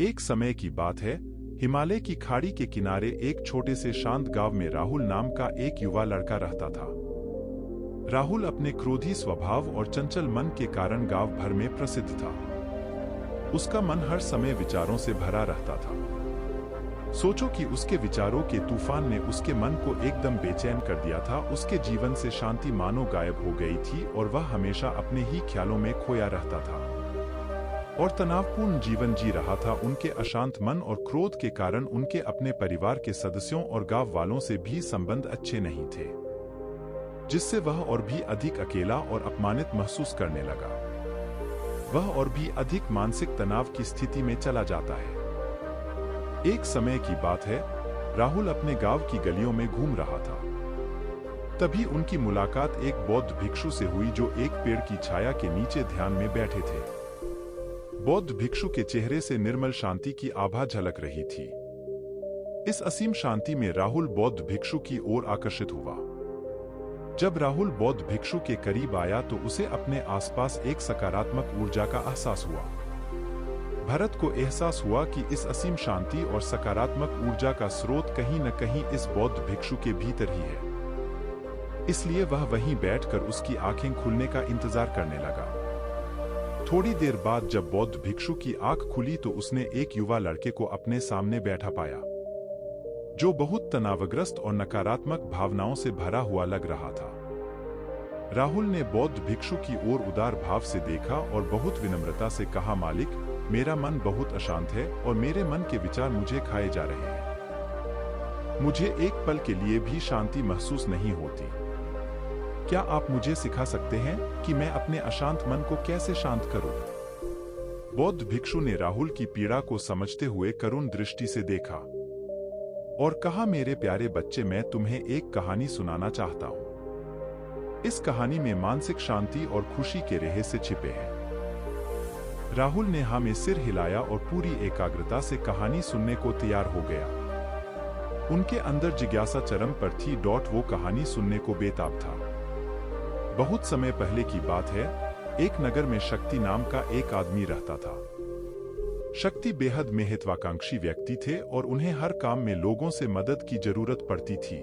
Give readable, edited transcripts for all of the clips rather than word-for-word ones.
एक समय की बात है, हिमालय की खाड़ी के किनारे एक छोटे से शांत गांव में राहुल नाम का एक युवा लड़का रहता था। राहुल अपने क्रोधी स्वभाव और चंचल मन के कारण गांव भर में प्रसिद्ध था। उसका मन हर समय विचारों से भरा रहता था। सोचो कि उसके विचारों के तूफान ने उसके मन को एकदम बेचैन कर दिया था। उसके जीवन से शांति मानो गायब हो गई थी और वह हमेशा अपने ही ख्यालों में खोया रहता था और तनावपूर्ण जीवन जी रहा था। उनके अशांत मन और क्रोध के कारण उनके अपने परिवार के सदस्यों और गांव वालों से भी संबंध अच्छे नहीं थे, जिससे वह और भी अधिक अकेला और अपमानित महसूस करने लगा। वह और भी अधिक मानसिक तनाव की स्थिति में चला जाता है। एक समय की बात है, राहुल अपने गांव की गलियों में घूम रहा था। तभी उनकी मुलाकात एक बौद्ध भिक्षु से हुई जो एक पेड़ की छाया के नीचे ध्यान में बैठे थे। बौद्ध भिक्षु के चेहरे से निर्मल शांति की आभा झलक रही थी। इस असीम शांति में राहुल बौद्ध भिक्षु की ओर आकर्षित हुआ। जब राहुल बौद्ध भिक्षु के करीब आया तो उसे अपने आसपास एक सकारात्मक ऊर्जा का एहसास हुआ। भरत को एहसास हुआ कि इस असीम शांति और सकारात्मक ऊर्जा का स्रोत कहीं न कहीं इस बौद्ध भिक्षु के भीतर ही है। इसलिए वह वहीं बैठकर उसकी आंखें खुलने का इंतजार करने लगा। थोड़ी देर बाद जब बौद्ध भिक्षु की आंख खुली तो उसने एक युवा लड़के को अपने सामने बैठा पाया, जो बहुत तनावग्रस्त और नकारात्मक भावनाओं से भरा हुआ लग रहा था। राहुल ने बौद्ध भिक्षु की ओर उदार भाव से देखा और बहुत विनम्रता से कहा, मालिक, मेरा मन बहुत अशांत है और मेरे मन के विचार मुझे खाए जा रहे हैं। मुझे एक पल के लिए भी शांति महसूस नहीं होती। क्या आप मुझे सिखा सकते हैं कि मैं अपने अशांत मन को कैसे शांत करूं? बौद्ध भिक्षु ने राहुल की पीड़ा को समझते हुए करुण दृष्टि से देखा और कहा, मेरे प्यारे बच्चे, मैं तुम्हें एक कहानी सुनाना चाहता हूं। इस कहानी में मानसिक शांति और खुशी के रहस्य छिपे हैं। राहुल ने हाँ में सिर हिलाया और पूरी एकाग्रता से कहानी सुनने को तैयार हो गया। उनके अंदर जिज्ञासा चरम पर थी। वो कहानी सुनने को बेताब था। बहुत समय पहले की बात है, एक नगर में शक्ति नाम का एक आदमी रहता था। शक्ति बेहद महत्वाकांक्षी व्यक्ति थे और उन्हें हर काम में लोगों से मदद की जरूरत पड़ती थी।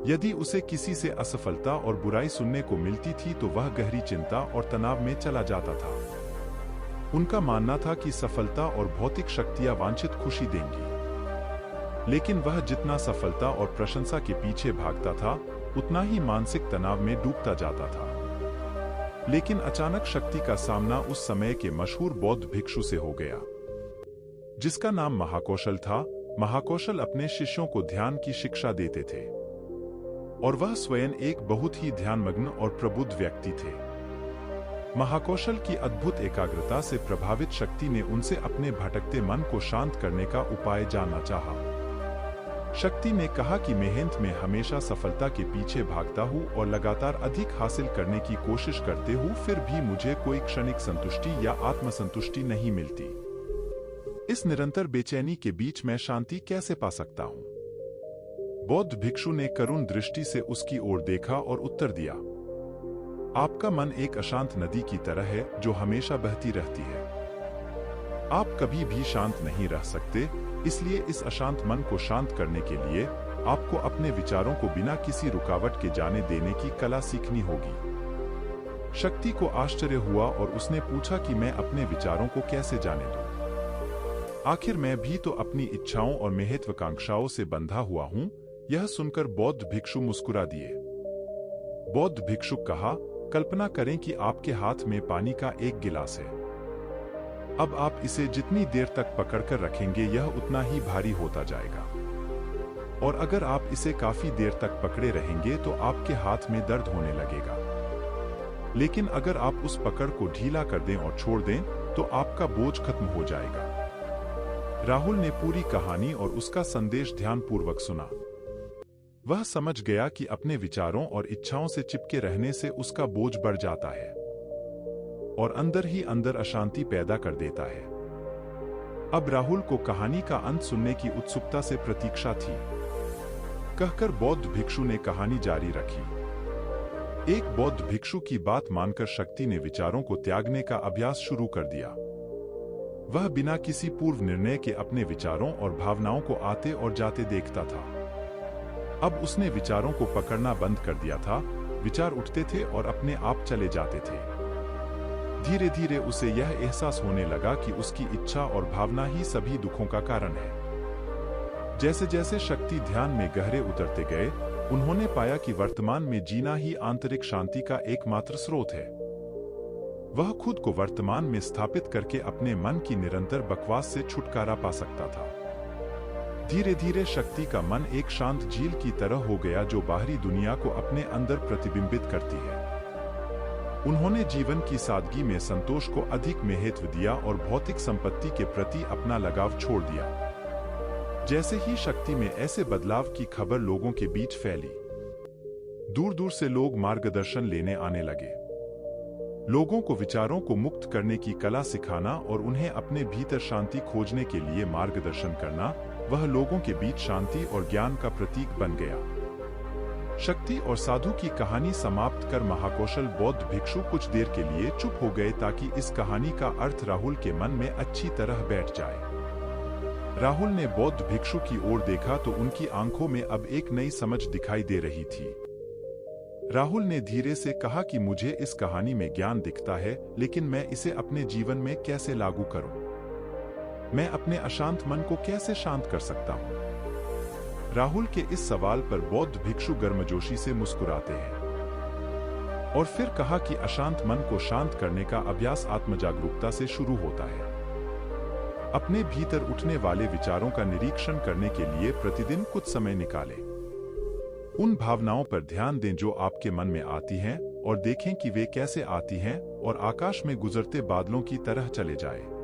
यदि उसे किसी से असफलता और बुराई सुनने को मिलती थी तो वह गहरी चिंता और तनाव में चला जाता था। उनका मानना था कि सफलता और भौतिक शक्तियां वांछित खुशी देंगी, लेकिन वह जितना सफलता और प्रशंसा के पीछे भागता था उतना ही मानसिक तनाव में डूबता जाता था। लेकिन अचानक शक्ति का सामना उस समय के मशहूर बौद्ध भिक्षु से हो गया, जिसका नाम महाकौशल था। महाकौशल अपने शिष्यों को ध्यान की शिक्षा देते थे और वह स्वयं एक बहुत ही ध्यानमग्न और प्रबुद्ध व्यक्ति थे। महाकौशल की अद्भुत एकाग्रता से प्रभावित शक्ति ने उनसे अपने भटकते मन को शांत करने का उपाय जानना चाहा। शक्ति ने कहा कि मेहनत में हमेशा सफलता के पीछे भागता हूँ और लगातार अधिक हासिल करने की कोशिश करते हूँ, फिर भी मुझे कोई क्षणिक संतुष्टि या आत्मसंतुष्टि नहीं मिलती। इस निरंतर बेचैनी के बीच मैं शांति कैसे पा सकता हूँ? बौद्ध भिक्षु ने करुण दृष्टि से उसकी ओर देखा और उत्तर दिया, आपका मन एक अशांत नदी की तरह है जो हमेशा बहती रहती है। आप कभी भी शांत नहीं रह सकते, इसलिए इस अशांत मन को शांत करने के लिए आपको अपने विचारों को बिना किसी रुकावट के जाने देने की कला सीखनी होगी। शक्ति को आश्चर्य हुआ और उसने पूछा कि मैं अपने विचारों को कैसे जाने दूं? आखिर मैं भी तो अपनी इच्छाओं और महत्वाकांक्षाओं से बंधा हुआ हूं। यह सुनकर बौद्ध भिक्षु मुस्कुरा दिए। बौद्ध भिक्षुक कहा, कल्पना करें कि आपके हाथ में पानी का एक गिलास है। अब आप इसे जितनी देर तक पकड़कर रखेंगे यह उतना ही भारी होता जाएगा, और अगर आप इसे काफी देर तक पकड़े रहेंगे तो आपके हाथ में दर्द होने लगेगा। लेकिन अगर आप उस पकड़ को ढीला कर दें और छोड़ दें तो आपका बोझ खत्म हो जाएगा। राहुल ने पूरी कहानी और उसका संदेश ध्यानपूर्वक सुना। वह समझ गया कि अपने विचारों और इच्छाओं से चिपके रहने से उसका बोझ बढ़ जाता है और अंदर ही अंदर अशांति पैदा कर देता है। अब राहुल को कहानी का अंत सुनने की उत्सुकता से प्रतीक्षा थी। कहकर बौद्ध भिक्षु ने कहानी जारी रखी। एक बौद्ध भिक्षु की बात मानकर शक्ति ने विचारों को त्यागने का अभ्यास शुरू कर दिया। वह बिना किसी पूर्व निर्णय के अपने विचारों और भावनाओं को आते और जाते देखता था। अब उसने विचारों को पकड़ना बंद कर दिया था। विचार उठते थे और अपने आप चले जाते थे। धीरे धीरे उसे यह एहसास होने लगा कि उसकी इच्छा और भावना ही सभी दुखों का कारण है। जैसे जैसे शक्ति ध्यान में गहरे उतरते गए, उन्होंने पाया कि वर्तमान में जीना ही आंतरिक शांति का एकमात्र स्रोत है। वह खुद को वर्तमान में स्थापित करके अपने मन की निरंतर बकवास से छुटकारा पा सकता था। धीरे धीरे शक्ति का मन एक शांत झील की तरह हो गया जो बाहरी दुनिया को अपने अंदर प्रतिबिंबित करती है। उन्होंने जीवन की सादगी में संतोष को अधिक महत्व दिया और भौतिक संपत्ति के प्रति अपना लगाव छोड़ दिया। जैसे ही शक्ति में ऐसे बदलाव की खबर लोगों के बीच फैली, दूर दूर से लोग मार्गदर्शन लेने आने लगे। लोगों को विचारों को मुक्त करने की कला सिखाना और उन्हें अपने भीतर शांति खोजने के लिए मार्गदर्शन करना, वह लोगों के बीच शांति और ज्ञान का प्रतीक बन गया। शक्ति और साधु की कहानी समाप्त कर महाकौशल बौद्ध भिक्षु कुछ देर के लिए चुप हो गए ताकि इस कहानी का अर्थ राहुल के मन में अच्छी तरह बैठ जाए। राहुल ने बौद्ध भिक्षु की ओर देखा तो उनकी आंखों में अब एक नई समझ दिखाई दे रही थी। राहुल ने धीरे से कहा कि मुझे इस कहानी में ज्ञान दिखता है, लेकिन मैं इसे अपने जीवन में कैसे लागू करूं? मैं अपने अशांत मन को कैसे शांत कर सकता हूं? राहुल के इस सवाल पर बौद्ध भिक्षु गर्मजोशी से मुस्कुराते हैं और फिर कहा कि अशांत मन को शांत करने का अभ्यास आत्मजागरूकता से शुरू होता है। अपने भीतर उठने वाले विचारों का निरीक्षण करने के लिए प्रतिदिन कुछ समय निकालें। उन भावनाओं पर ध्यान दें जो आपके मन में आती हैं और देखें कि वे कैसे आती हैं और आकाश में गुजरते बादलों की तरह चले जाएं।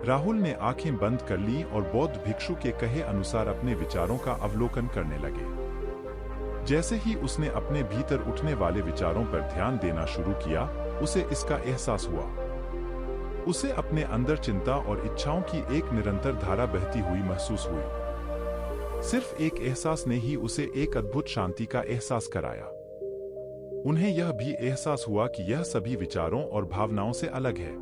राहुल ने आंखें बंद कर लीं और बौद्ध भिक्षु के कहे अनुसार अपने विचारों का अवलोकन करने लगे। जैसे ही उसने अपने भीतर उठने वाले विचारों पर ध्यान देना शुरू किया, उसे इसका एहसास हुआ। उसे अपने अंदर चिंता और इच्छाओं की एक निरंतर धारा बहती हुई महसूस हुई। सिर्फ एक एहसास ने ही उसे एक अद्भुत शांति का एहसास कराया। उन्हें यह भी एहसास हुआ कि यह सभी विचारों और भावनाओं से अलग है।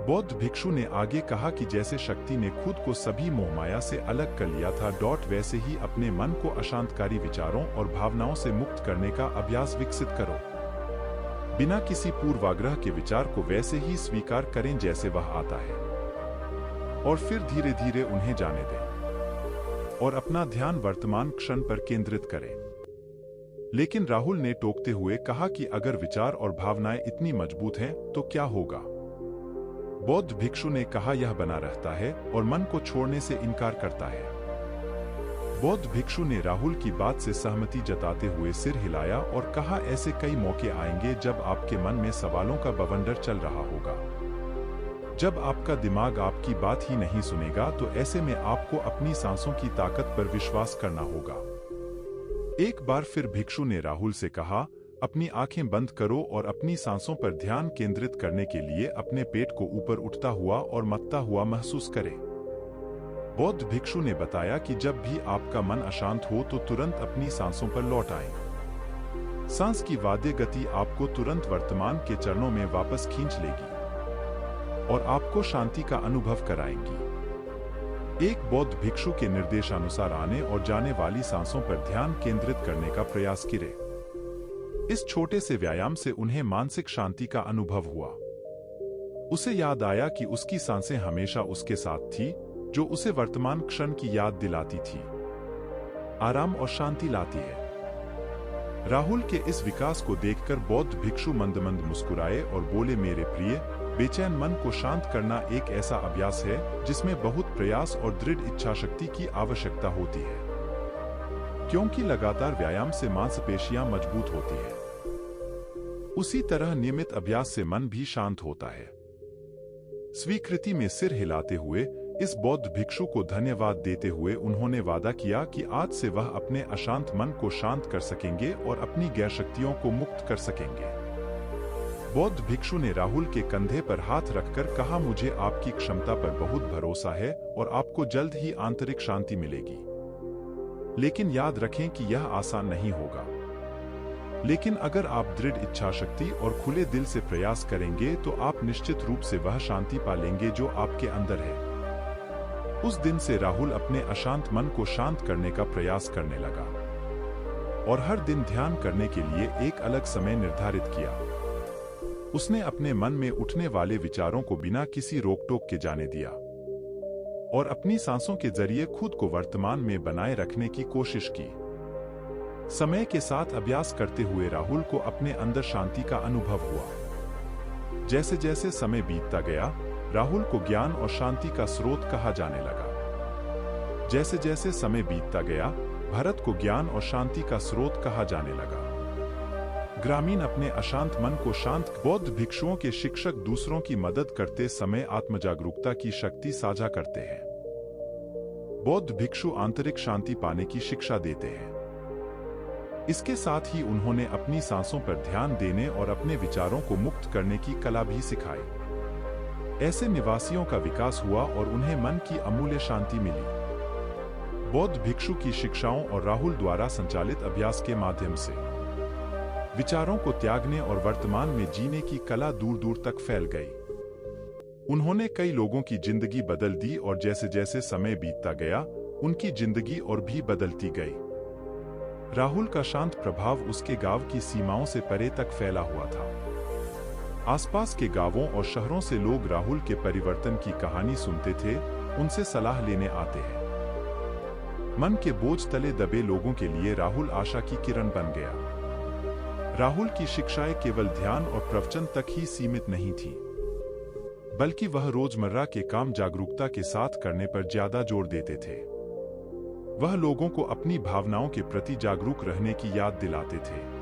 बौद्ध भिक्षु ने आगे कहा कि जैसे शक्ति ने खुद को सभी मोहमाया से अलग कर लिया था, वैसे ही अपने मन को अशांतकारी विचारों और भावनाओं से मुक्त करने का अभ्यास विकसित करो। बिना किसी पूर्वाग्रह के विचार को वैसे ही स्वीकार करें जैसे वह आता है और फिर धीरे धीरे उन्हें जाने दें और अपना ध्यान वर्तमान क्षण पर केंद्रित करें। लेकिन राहुल ने टोकते हुए कहा कि अगर विचार और भावनाएं इतनी मजबूत हैं तो क्या होगा? बौद्ध भिक्षु ने कहा, यह बना रहता है और मन को छोड़ने से इनकार करता है। बौद्ध भिक्षु ने राहुल की बात से सहमति जताते हुए सिर हिलाया और कहा, ऐसे कई मौके आएंगे जब आपके मन में सवालों का बवंडर चल रहा होगा। जब आपका दिमाग आपकी बात ही नहीं सुनेगा तो ऐसे में आपको अपनी सांसों की ताकत पर विश्वास करना होगा। एक बार फिर भिक्षु ने राहुल से कहा, अपनी आंखें बंद करो और अपनी सांसों पर ध्यान केंद्रित करने के लिए अपने पेट को ऊपर उठता हुआ और मत्ता हुआ महसूस करें। बौद्ध भिक्षु ने बताया कि जब भी आपका मन अशांत हो तो तुरंत अपनी सांसों पर लौट आएं। सांस की वाद्य गति आपको तुरंत वर्तमान के चरणों में वापस खींच लेगी और आपको शांति का अनुभव कराएंगी। एक बौद्ध भिक्षु के निर्देशानुसार आने और जाने वाली सांसों पर ध्यान केंद्रित करने का प्रयास करें। इस छोटे से व्यायाम से उन्हें मानसिक शांति का अनुभव हुआ। उसे याद आया कि उसकी सांसें हमेशा उसके साथ थी, जो उसे वर्तमान क्षण की याद दिलाती थी, आराम और शांति लाती है। राहुल के इस विकास को देखकर बौद्ध भिक्षु मंद मंद मुस्कुराए और बोले, मेरे प्रिय, बेचैन मन को शांत करना एक ऐसा अभ्यास है जिसमें बहुत प्रयास और दृढ़ इच्छा शक्ति की आवश्यकता होती है, क्योंकि लगातार व्यायाम से मांसपेशियां मजबूत होती है। उसी तरह नियमित अभ्यास से मन भी शांत होता है। स्वीकृति में सिर हिलाते हुए इस बौद्ध भिक्षु को धन्यवाद देते हुए उन्होंने वादा किया कि आज से वह अपने अशांत मन को शांत कर सकेंगे और अपनी गैर शक्तियों को मुक्त कर सकेंगे। बौद्ध भिक्षु ने राहुल के कंधे पर हाथ रखकर कहा, मुझे आपकी क्षमता पर बहुत भरोसा है और आपको जल्द ही आंतरिक शांति मिलेगी। लेकिन याद रखें कि यह आसान नहीं होगा। लेकिन अगर आप दृढ़ इच्छा शक्ति और खुले दिल से प्रयास करेंगे तो आप निश्चित रूप से वह शांति पा लेंगे जो आपके अंदर है। उस दिन से राहुल अपने अशांत मन को शांत करने का प्रयास करने लगा और हर दिन ध्यान करने के लिए एक अलग समय निर्धारित किया। उसने अपने मन में उठने वाले विचारों को बिना किसी रोक-टोक के जाने दिया और अपनी सांसों के जरिए खुद को वर्तमान में बनाए रखने की कोशिश की। समय के साथ अभ्यास करते हुए राहुल को अपने अंदर शांति का अनुभव हुआ। जैसे जैसे समय बीतता गया, राहुल को ज्ञान और शांति का स्रोत कहा जाने लगा। जैसे जैसे समय बीतता गया, भरत को ज्ञान और शांति का स्रोत कहा जाने लगा। ग्रामीण अपने अशांत मन को शांत बौद्ध भिक्षुओं के शिक्षक दूसरों की मदद करते समय आत्मजागरूकता की शक्ति साझा करते हैं। बौद्ध भिक्षु आंतरिक शांति पाने की शिक्षा देते हैं। इसके साथ ही उन्होंने अपनी सांसों पर ध्यान देने और अपने विचारों को मुक्त करने की कला भी सिखाई। ऐसे निवासियों का विकास हुआ और उन्हें मन की अमूल्य शांति मिली। बौद्ध भिक्षु की शिक्षाओं और राहुल द्वारा संचालित अभ्यास के माध्यम से विचारों को त्यागने और वर्तमान में जीने की कला दूर दूर तक फैल गई। उन्होंने कई लोगों की जिंदगी बदल दी और जैसे जैसे समय बीतता गया, उनकी जिंदगी और भी बदलती गई। राहुल का शांत प्रभाव उसके गांव की सीमाओं से परे तक फैला हुआ था। आसपास के गांवों और शहरों से लोग राहुल के परिवर्तन की कहानी सुनते थे, उनसे सलाह लेने आते हैं। मन के बोझ तले दबे लोगों के लिए राहुल आशा की किरण बन गया। राहुल की शिक्षाएं केवल ध्यान और प्रवचन तक ही सीमित नहीं थी, बल्कि वह रोजमर्रा के काम जागरूकता के साथ करने पर ज्यादा जोर देते थे। वह लोगों को अपनी भावनाओं के प्रति जागरूक रहने की याद दिलाते थे।